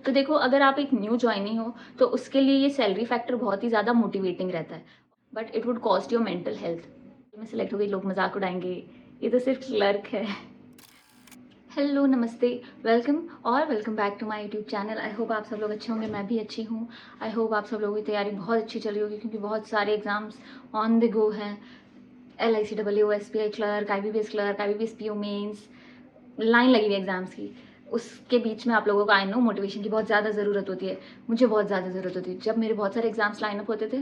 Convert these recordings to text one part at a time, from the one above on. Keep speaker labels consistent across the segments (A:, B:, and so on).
A: तो देखो, अगर आप एक न्यू जॉइनी हो तो उसके लिए ये सैलरी फैक्टर बहुत ही ज़्यादा मोटिवेटिंग रहता है, but it would cost your mental health. मैं सिलेक्ट हो गई, लोग मजाक उड़ाएंगे, ये तो सिर्फ क्लर्क है। हेलो, नमस्ते, वेलकम और welcome back to my YouTube channel. I hope आप सब लोग अच्छे होंगे, मैं भी अच्छी हूँ। आई होप आप सब लोगों की तैयारी बहुत अच्छी चल रही होगी, क्योंकि बहुत सारे एग्जाम्स ऑन द गो हैं। LICW, SBI clerk, IBPS clerk, IBPS PO mains, line लगी हुई एग्जाम्स की। उसके बीच में आप लोगों को आई नो मोटिवेशन की बहुत ज़्यादा ज़रूरत होती है। मुझे बहुत ज़्यादा ज़रूरत होती है। जब मेरे बहुत सारे एग्जाम्स लाइन अप होते थे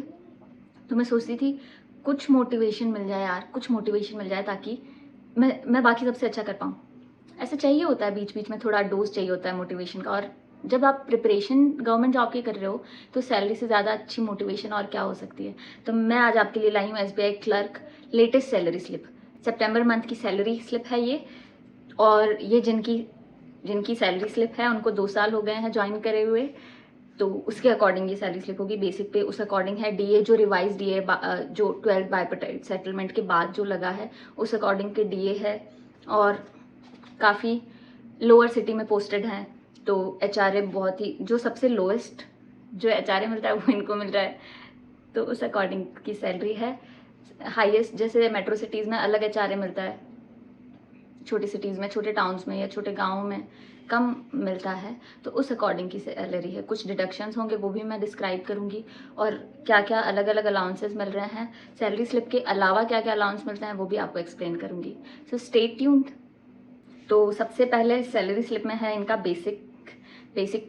A: तो मैं सोचती थी कुछ मोटिवेशन मिल जाए यार, कुछ मोटिवेशन मिल जाए ताकि मैं बाकी सबसे अच्छा कर पाऊँ। ऐसा चाहिए होता है, बीच बीच में थोड़ा डोज चाहिए होता है मोटिवेशन का। और जब आप प्रिपरेशन गवर्नमेंट जॉब की कर रहे हो तो सैलरी से ज़्यादा अच्छी मोटिवेशन और क्या हो सकती है। तो मैं आज आपके लिए लाई हूँ SBI clerk latest salary slip. सितंबर मंथ की सैलरी स्लिप है ये। और ये जिनकी जिनकी सैलरी स्लिप है उनको 2 साल हो गए हैं ज्वाइन करे हुए, तो उसके अकॉर्डिंग ये सैलरी स्लिप होगी। बेसिक पे उस अकॉर्डिंग है। DA जो रिवाइज DA जो 12th बायपार्टाइट सेटलमेंट के बाद जो लगा है उस अकॉर्डिंग के DA है। और काफ़ी लोअर सिटी में पोस्टेड हैं, तो HRA बहुत ही, जो सबसे लोएस्ट जो HRA मिलता है वो इनको मिल रहा है, तो उस अकॉर्डिंग की सैलरी है। हाईएस्ट जैसे मेट्रो सिटीज़ में अलग HRA मिलता है, छोटी सिटीज़ में, छोटे टाउन्स में या छोटे गाँव में कम मिलता है, तो उस अकॉर्डिंग की सैलरी है। कुछ डिडक्शंस होंगे वो भी मैं डिस्क्राइब करूँगी, और क्या क्या अलग अलग अलाउंसेस मिल रहे हैं, सैलरी स्लिप के अलावा क्या क्या अलाउंस मिलते हैं वो भी आपको एक्सप्लेन करूँगी। So stay tuned. तो सबसे पहले सैलरी स्लिप में है इनका बेसिक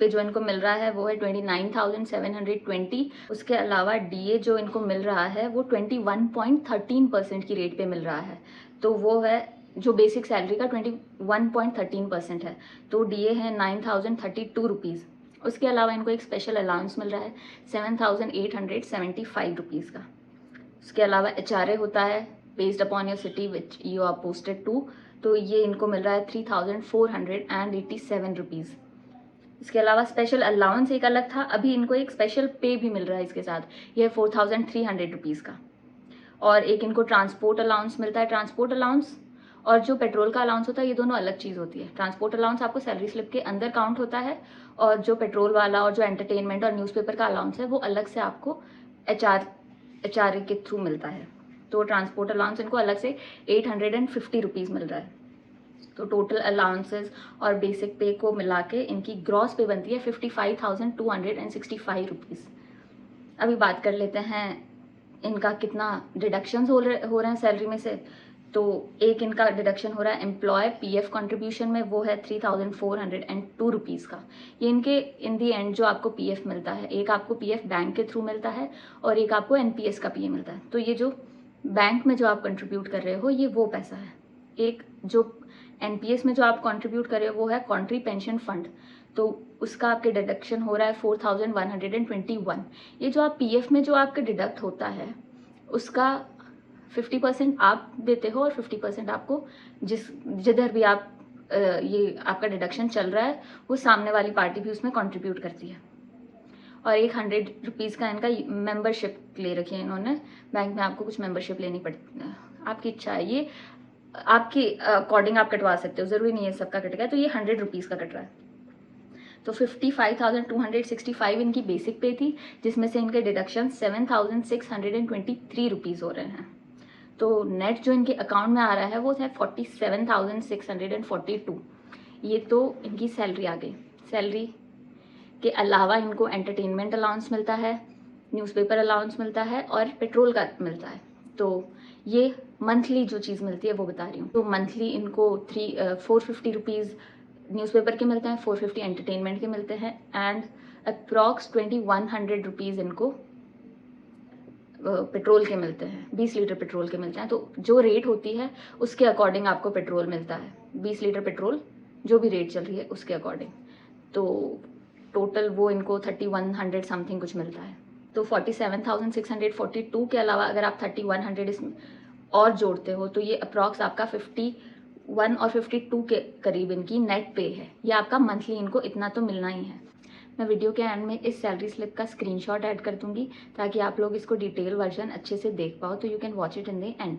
A: पे जो इनको मिल रहा है वो है 29,720। उसके अलावा DA जो इनको मिल रहा है वो 21.13% की रेट पे मिल रहा है, तो वो है जो बेसिक सैलरी का 21.13% है, तो DA है 9,032 रुपीज़। उसके अलावा इनको एक स्पेशल अलाउंस मिल रहा है 7,875 रुपीज़ का। उसके अलावा HRA होता है based upon your city which you are posted to, तो ये इनको मिल रहा है 3,487 रुपीज़। इसके अलावा स्पेशल अलाउंस एक अलग था, अभी इनको एक स्पेशल पे भी मिल रहा है इसके साथ, ये है 4,300 रुपीज़ का। और एक इनको ट्रांसपोर्ट अलाउंस मिलता है। ट्रांसपोर्ट अलाउंस और जो पेट्रोल का अलाउंस होता है ये दोनों अलग चीज़ होती है। ट्रांसपोर्ट अलाउंस आपको सैलरी स्लिप के अंदर काउंट होता है, और जो पेट्रोल वाला और जो एंटरटेनमेंट और न्यूज़पेपर का अलाउंस है वो अलग से आपको HRA के थ्रू मिलता है। तो ट्रांसपोर्ट अलाउंस इनको अलग से 850 रुपीज़ मिल रहा है। तो टोटल अलाउंसेस और बेसिक पे को मिला के इनकी ग्रॉस पे बनती है 55,265 रुपीज़। अभी बात कर लेते हैं इनका कितना डिडक्शंस हो रहे हैं सैलरी में से। तो एक इनका डिडक्शन हो रहा है एम्प्लॉय PF कंट्रीब्यूशन में, वो है 3,402 रुपीज़ का। ये इनके इन दी एंड जो आपको PF मिलता है, एक आपको PF बैंक के थ्रू मिलता है और एक आपको NPS का PA मिलता है। तो ये जो बैंक में जो आप कंट्रीब्यूट कर रहे हो ये वो पैसा है। एक जो NPS में जो आप कंट्रीब्यूट कर रहे हो वो है कॉन्ट्री पेंशन फंड, तो उसका आपके डिडक्शन हो रहा है 4,121। ये जो आप PF में जो आपके डिडक्ट होता है उसका 50% आप देते हो और 50% आपको जिधर भी आप ये आपका डिडक्शन चल रहा है वो सामने वाली पार्टी भी उसमें कंट्रीब्यूट करती है। और एक 100 रुपीज़ का इनका मेंबरशिप ले रखी है इन्होंने, बैंक में आपको कुछ मेंबरशिप लेनी पड़ती है, आपकी इच्छा है, ये आपके अकॉर्डिंग आप कटवा सकते हो, ज़रूरी नहीं है सबका कटेगा। तो ये 100 रुपीज़ का कट रहा है। तो 55,265 इनकी बेसिक पे थी, जिसमें से इनके डिडक्शन 7,623 रुपीज़ हो रहे हैं। तो नेट जो इनके अकाउंट में आ रहा है वो है 47,642। ये तो इनकी सैलरी आ गई। सैलरी के अलावा इनको एंटरटेनमेंट अलाउंस मिलता है, न्यूज़पेपर अलाउंस मिलता है और पेट्रोल का मिलता है। तो ये मंथली जो चीज़ मिलती है वो बता रही हूँ। तो मंथली इनको 450 रुपीज़ न्यूज़पेपर के मिलते हैं, 450 एंटरटेनमेंट के मिलते हैं, एंड अप्रॉक्स 2,100 रुपीज़ इनको पेट्रोल के मिलते हैं, 20 लीटर पेट्रोल के मिलते हैं। तो जो रेट होती है उसके अकॉर्डिंग आपको पेट्रोल मिलता है, 20 लीटर पेट्रोल जो भी रेट चल रही है उसके अकॉर्डिंग। तो टोटल वो इनको 3,100 समथिंग कुछ मिलता है। तो 47,642 के अलावा अगर आप 3,100 इसमें और जोड़ते हो तो ये अप्रॉक्स आपका 51 और 52 के करीब इनकी नेट पे है। ये आपका मंथली इनको इतना तो मिलना ही है। मैं वीडियो के एंड में इस सैलरी स्लिप का स्क्रीनशॉट ऐड कर दूंगी ताकि आप लोग इसको डिटेल वर्जन अच्छे से देख पाओ, तो you can watch it in the end.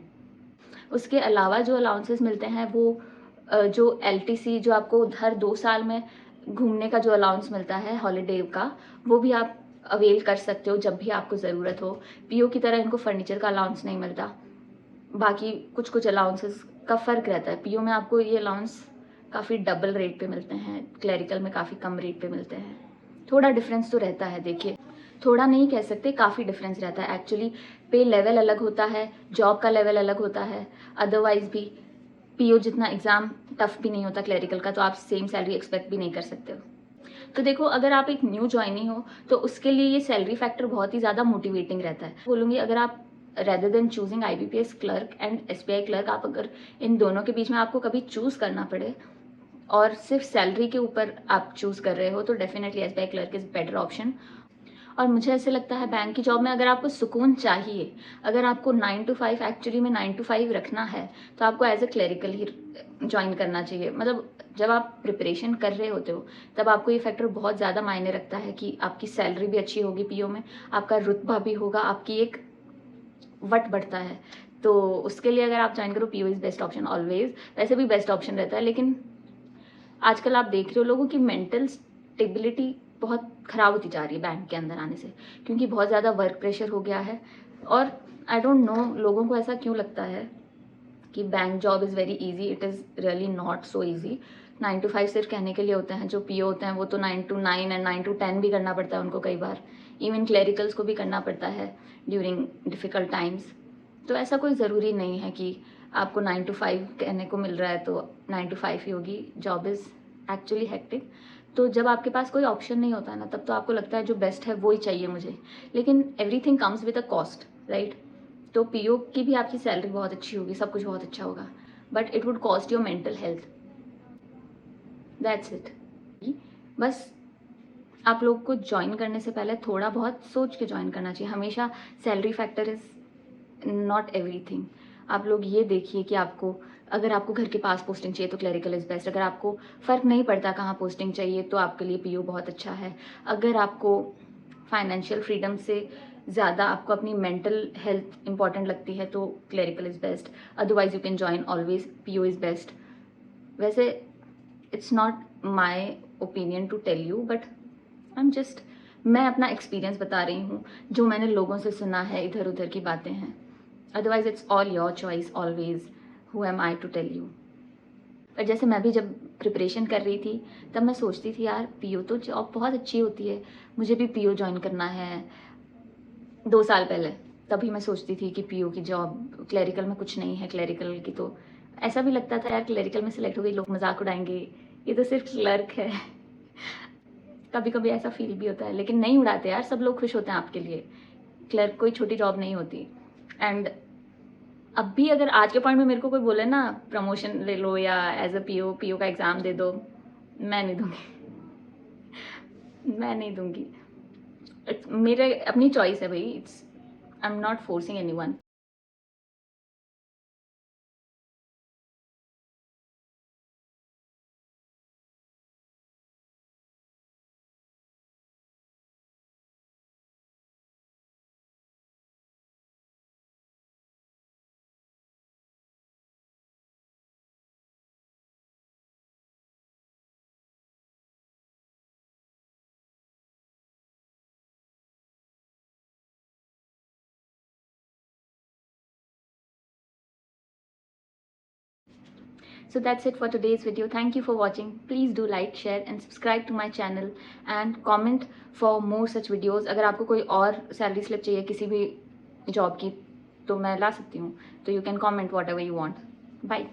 A: उसके अलावा जो अलाउंसेस मिलते हैं वो जो LTC जो आपको हर 2 साल में घूमने का जो अलाउंस मिलता है हॉलीडे का, वो भी आप अवेल कर सकते हो जब भी आपको ज़रूरत हो। पीओ की तरह इनको फर्नीचर का अलाउंस नहीं मिलता। बाकी कुछ कुछ अलाउंसेस का फ़र्क रहता है। पीओ में आपको ये अलाउंस काफ़ी डबल रेट पे मिलते हैं, क्लरिकल में काफ़ी कम रेट पे मिलते हैं। थोड़ा डिफरेंस तो रहता है, देखिए थोड़ा नहीं कह सकते, काफ़ी डिफरेंस रहता है। एक्चुअली पे लेवल अलग होता है, जॉब का लेवल अलग होता है। अदरवाइज भी पीओ जितना एग्ज़ाम टफ भी नहीं होता क्लरिकल का, तो आप सेम सैलरी एक्सपेक्ट भी नहीं कर सकते हो। तो देखो, अगर आप एक न्यू ज्वाइनी हो तो उसके लिए ये सैलरी फैक्टर बहुत ही ज़्यादा मोटिवेटिंग रहता है। बोलूँगी, अगर आप rather than choosing IBPS clerk and SBI clerk, आप अगर इन दोनों के बीच में आपको कभी चूज़ करना पड़े और सिर्फ सैलरी के ऊपर आप चूज़ कर रहे हो, तो definitely SBI clerk is better option. और मुझे ऐसे लगता है बैंक की जॉब में अगर आपको सुकून चाहिए, अगर आपको 9 to 5 एक्चुअली में 9 to 5 रखना है, तो आपको एज अ क्लरिकल ही ज्वाइन करना चाहिए। मतलब जब आप प्रिपरेशन कर रहे होते हो तब आपको ये फैक्टर बहुत ज़्यादा मायने रखता है कि आपकी सैलरी भी अच्छी होगी पीओ में, आपका रुतबा भी होगा, आपकी एक वट बढ़ता है। तो उसके लिए अगर आप ज्वाइन करो, PO is best option always. वैसे भी बेस्ट ऑप्शन रहता है, लेकिन आजकल आप देख रहे हो लोगों की मेंटल स्टेबिलिटी बहुत ख़राब होती जा रही है बैंक के अंदर आने से, क्योंकि बहुत ज़्यादा वर्क प्रेशर हो गया है। और आई डोंट नो लोगों को ऐसा क्यों लगता है कि bank job is very easy. It is really not so easy. 9 to 5 सिर्फ कहने के लिए होते हैं। जो पीओ होते हैं वो तो 9 to 9 एंड 9 to 10 भी करना पड़ता है उनको कई बार। इवन क्लरिकल्स को भी करना पड़ता है ड्यूरिंग डिफ़िकल्ट टाइम्स। तो ऐसा कोई ज़रूरी नहीं है कि आपको 9 to 5 कहने को मिल रहा है तो 9 to 5 ही होगी। Job is actually hectic. तो जब आपके पास कोई ऑप्शन नहीं होता है ना, तब तो आपको लगता है जो बेस्ट है वो ही चाहिए मुझे। लेकिन everything comes with a cost, right? तो पीओ की भी आपकी सैलरी बहुत अच्छी होगी, सब कुछ बहुत अच्छा होगा, but it would cost your mental health. That's it. बस आप लोग को ज्वाइन करने से पहले थोड़ा बहुत सोच के ज्वाइन करना चाहिए। हमेशा salary factor is not everything. आप लोग ये देखिए कि आपको, अगर आपको घर के पास पोस्टिंग चाहिए तो क्लरिकल इज़ बेस्ट। अगर आपको फ़र्क नहीं पड़ता कहाँ पोस्टिंग चाहिए तो आपके लिए पीओ बहुत अच्छा है। अगर आपको फाइनेंशियल फ्रीडम से ज़्यादा आपको अपनी मेंटल हेल्थ इंपॉर्टेंट लगती है तो clerical is best. Otherwise you can join always, PO is best. वैसे it's not my opinion to tell you, but मैं अपना एक्सपीरियंस बता रही हूँ, जो मैंने लोगों से सुना है, इधर उधर की बातें हैं। Otherwise it's all your choice always, who am I to tell you. पर जैसे मैं भी जब प्रिपरेशन कर रही थी तब मैं सोचती थी यार पीओ तो जॉब बहुत अच्छी होती है, मुझे भी पीओ ज्वाइन करना है। 2 साल पहले तभी मैं सोचती थी कि पीओ की जॉब, क्लरिकल में कुछ नहीं है, क्लरिकल की तो ऐसा भी लगता था यार क्लरिकल में सिलेक्ट हो गई लोग मजाक उड़ाएंगे, ये तो सिर्फ क्लर्क है। कभी कभी ऐसा फील भी होता है, लेकिन नहीं उड़ाते यार, सब लोग खुश होते हैं आपके लिए। क्लर्क कोई छोटी जॉब नहीं होती। एंड अब भी अगर आज के पॉइंट में मेरे को कोई बोले ना प्रमोशन ले लो या एज अ पीओ का एग्ज़ाम दे दो, मैं नहीं दूंगी। मैं नहीं दूंगी। मेरे अपनी चॉइस है भाई। It's, I am not forcing anyone. So that's it for today's video. Thank you for watching. Please do like, share and subscribe to my channel and comment for more such videos. अगर आपको कोई और salary slip चाहिए किसी भी job की तो मैं ला सकती हूँ, तो you can comment whatever you want. Bye.